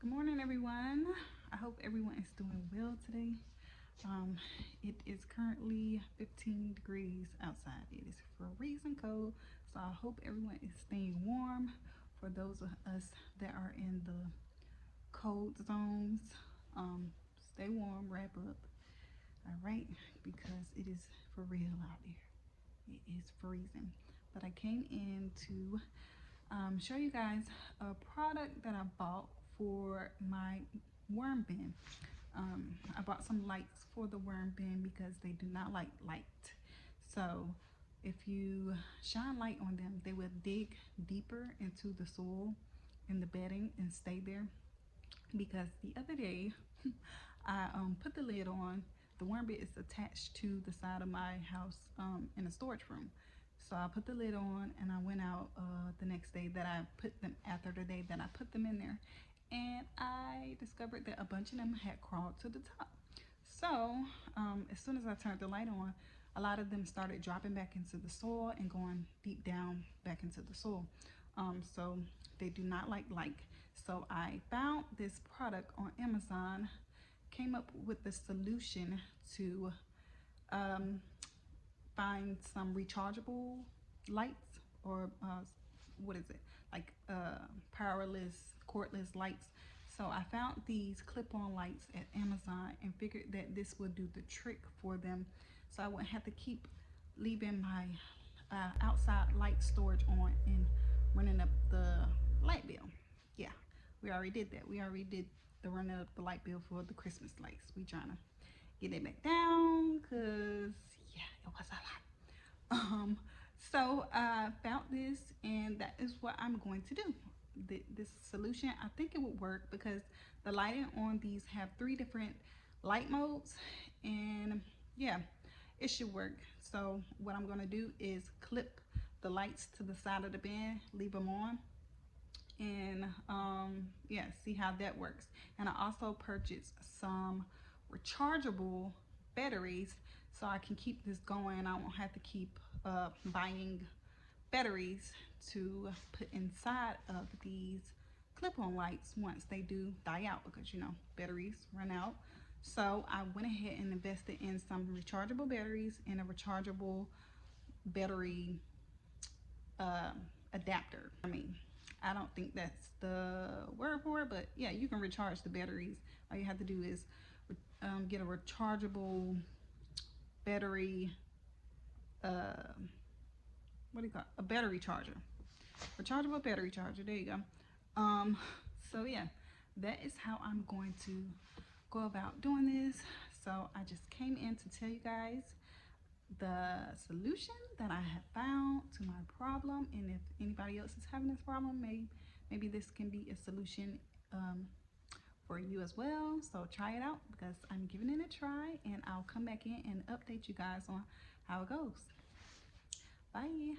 Good morning, everyone. I hope everyone is doing well today. It is currently 15 degrees outside. It is freezing cold, so I hope everyone is staying warm. For those of us that are in the cold zones, stay warm, wrap up, all right, because it is for real out there. It is freezing. But I came in to show you guys a product that I bought for my worm bin. I bought some lights for the worm bin because they do not like light. So if you shine light on them, they will dig deeper into the soil in the bedding and stay there. Because the other day, I put the lid on. The worm bin is attached to the side of my house in a storage room. So I put the lid on and I went out the next day that I put them, after the day that I put them in there, and I discovered that a bunch of them had crawled to the top. So as soon as I turned the light on, a lot of them started dropping back into the soil and going deep down back into the soil. So they do not like light. So I found this product on Amazon, came up with the solution to um, find some rechargeable lights, or what is it, like powerless, cordless lights. So I found these clip-on lights at Amazon and figured that this would do the trick for them, so I wouldn't have to keep leaving my outside light storage on and running up the light bill. Yeah, we already did that. We already did the running up the light bill for the Christmas lights. We trying to get it back down because yeah, it was a lot. So I found this, and that is what I'm going to do. This solution, I think it would work because the lighting on these have 3 different light modes, and yeah, it should work. So what I'm going to do is clip the lights to the side of the bin, leave them on, and yeah, see how that works. And I also purchased some rechargeable batteries so I can keep this going. I won't have to keep buying batteries to put inside of these clip-on lights once they do die out, because you know batteries run out. So I went ahead and invested in some rechargeable batteries and a rechargeable battery uh, adapter. I don't think that's the word for it, but yeah, you can recharge the batteries. All you have to do is get a rechargeable battery, what do you call it? A battery charger. Rechargeable battery charger, there you go. So yeah, that is how I'm going to go about doing this. So I just came in to tell you guys the solution that I have found to my problem, and if anybody else is having this problem, maybe this can be a solution for you as well. So try it out, because I'm giving it a try, and I'll come back in and update you guys on how it goes. Bye.